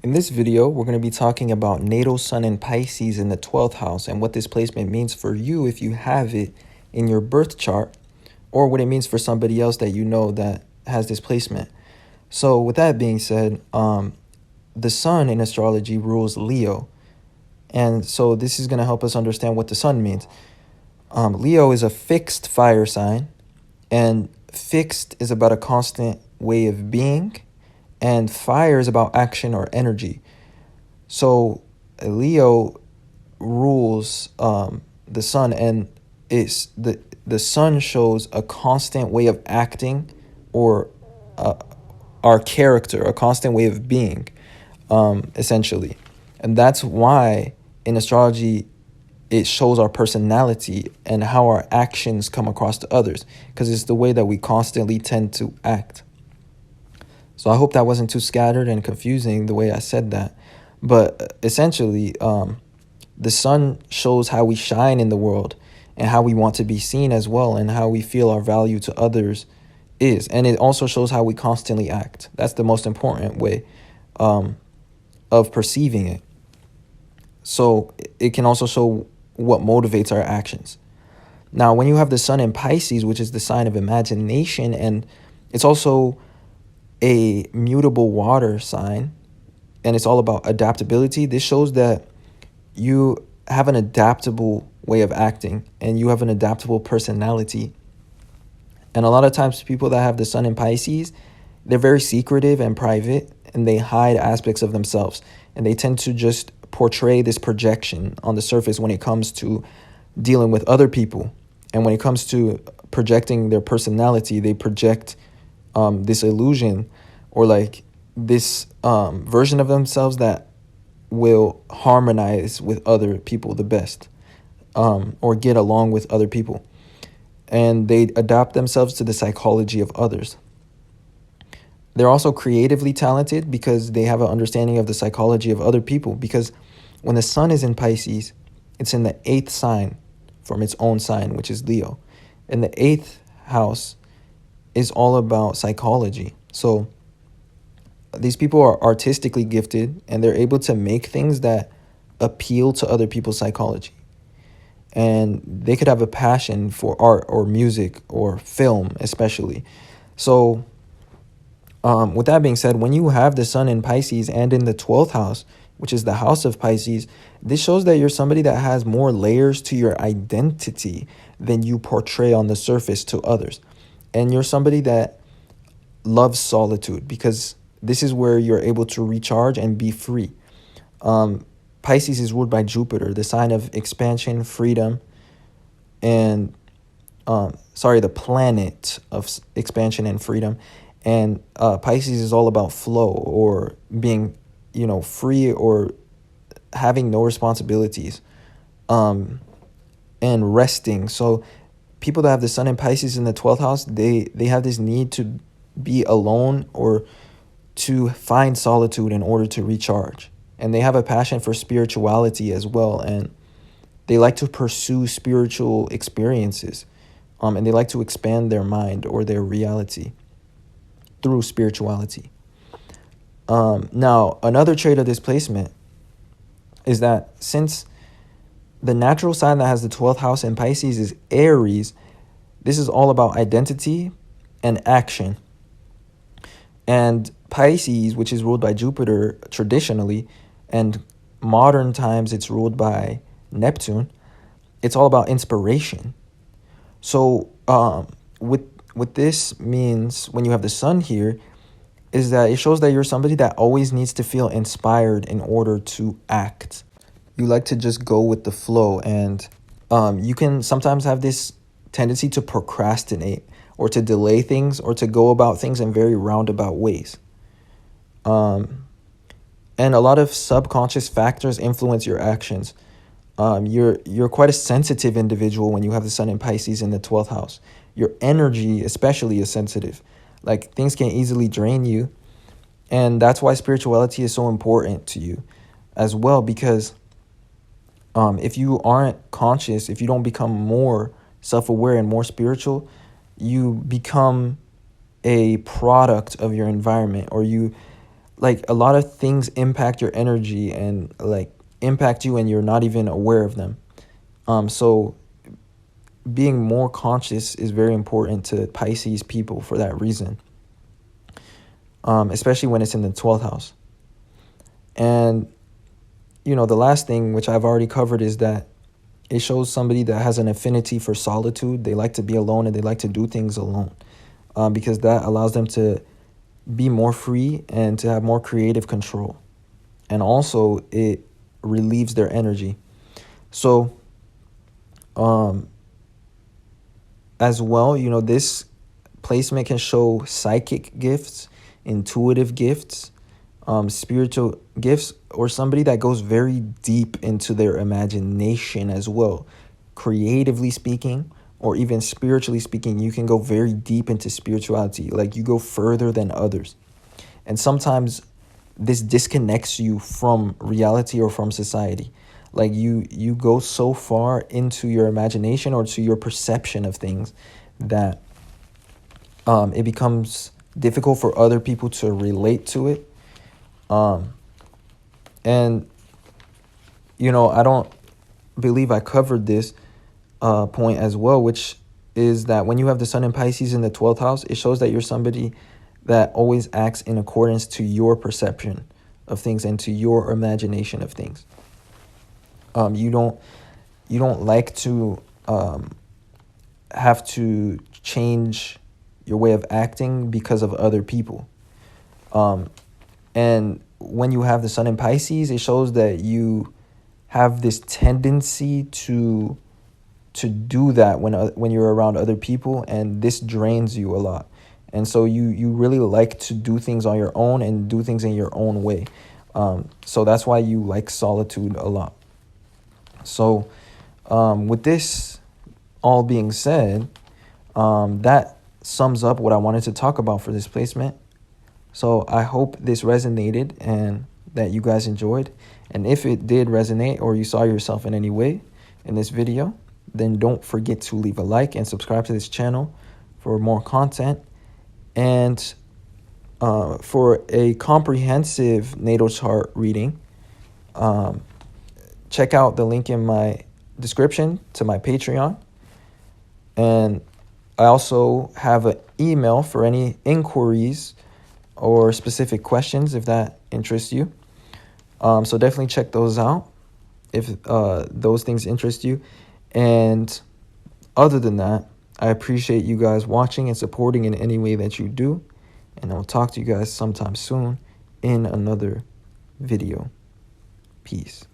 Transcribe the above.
In this video, we're going to be talking about natal sun in Pisces in the 12th house and what this placement means for you if you have it in your birth chart, or what it means for somebody else that you know that has this placement. So with that being said, the sun in astrology rules Leo. And so this is going to help us understand what the sun means. Leo is a fixed fire sign, and fixed is about a constant way of being, and fire is about action or energy. So Leo rules the sun, and it's the sun shows a constant way of acting, or our character, a constant way of being, essentially. And that's why in astrology it shows our personality and how our actions come across to others, because it's the way that we constantly tend to act. So I hope that wasn't too scattered and confusing the way I said that. But essentially, the sun shows how we shine in the world and how we want to be seen as well, and how we feel our value to others is. And it also shows how we constantly act. That's the most important way of perceiving it. So it can also show what motivates our actions. Now, when you have the sun in Pisces, which is the sign of imagination, and it's also a mutable water sign, and it's all about adaptability. This shows that you have an adaptable way of acting, and you have an adaptable personality. And a lot of times people that have the sun in Pisces, they're very secretive and private, and they hide aspects of themselves, and they tend to just portray this projection on the surface when it comes to dealing with other people. And when it comes to projecting their personality, they project this illusion, or like this version of themselves that will harmonize with other people the best, or get along with other people. And they adapt themselves to the psychology of others. They're also creatively talented because they have an understanding of the psychology of other people, because when the sun is in Pisces, it's in the 8th sign from its own sign, which is Leo. And the 8th house is all about psychology. So these people are artistically gifted, and they're able to make things that appeal to other people's psychology. And they could have a passion for art or music or film, especially. So with that being said, when you have the sun in Pisces and in the 12th house, which is the house of Pisces, this shows that you're somebody that has more layers to your identity than you portray on the surface to others. And you're somebody that loves solitude, because this is where you're able to recharge and be free. Pisces is ruled by Jupiter, the sign of expansion, freedom, and the planet of expansion and freedom. And Pisces is all about flow, or being, free, or having no responsibilities, and resting. So people that have the sun in Pisces in the 12th house, they have this need to be alone, or to find solitude in order to recharge. And they have a passion for spirituality as well, and they like to pursue spiritual experiences, and they like to expand their mind or their reality through spirituality. Now, another trait of this placement is that since the natural sign that has the 12th house in Pisces is Aries, this is all about identity and action. And Pisces, which is ruled by Jupiter traditionally, and modern times it's ruled by Neptune, it's all about inspiration. So what this means when you have the sun here is that it shows that you're somebody that always needs to feel inspired in order to act. You like to just go with the flow, and you can sometimes have this tendency to procrastinate, or to delay things, or to go about things in very roundabout ways. And a lot of subconscious factors influence your actions. You're quite a sensitive individual when you have the sun in Pisces in the 12th house. Your energy especially is sensitive. Like, things can easily drain you. And that's why spirituality is so important to you as well, because if you aren't conscious, if you don't become more self-aware and more spiritual, you become a product of your environment, or you like a lot of things impact your energy and like impact you and you're not even aware of them. So being more conscious is very important to Pisces people for that reason, especially when it's in the 12th house. And, you know, the last thing, which I've already covered, is that it shows somebody that has an affinity for solitude. They like to be alone and they like to do things alone, because that allows them to be more free and to have more creative control. And also it relieves their energy. So, as well, you know, this placement can show psychic gifts, intuitive gifts, spiritual gifts, or somebody that goes very deep into their imagination as well. Creatively speaking, or even spiritually speaking, you can go very deep into spirituality. Like you go further than others. And sometimes this disconnects you from reality or from society. Like you go so far into your imagination or to your perception of things that it becomes difficult for other people to relate to it. And, you know, I don't believe I covered this point as well, which is that when you have the sun in Pisces in the 12th house, it shows that you're somebody that always acts in accordance to your perception of things and to your imagination of things. You don't like to have to change your way of acting because of other people. And when you have the sun in Pisces, it shows that you have this tendency to do that when you're around other people, and this drains you a lot. And so you really like to do things on your own and do things in your own way. So that's why you like solitude a lot. So with this all being said, that sums up what I wanted to talk about for this placement. So I hope this resonated and that you guys enjoyed. And if it did resonate or you saw yourself in any way in this video, then don't forget to leave a like and subscribe to this channel for more content. And for a comprehensive natal chart reading, check out the link in my description to my Patreon. And I also have an email for any inquiries or specific questions if that interests you. So definitely check those out if those things interest you. And other than that, I appreciate you guys watching and supporting in any way that you do. And I'll talk to you guys sometime soon in another video. Peace.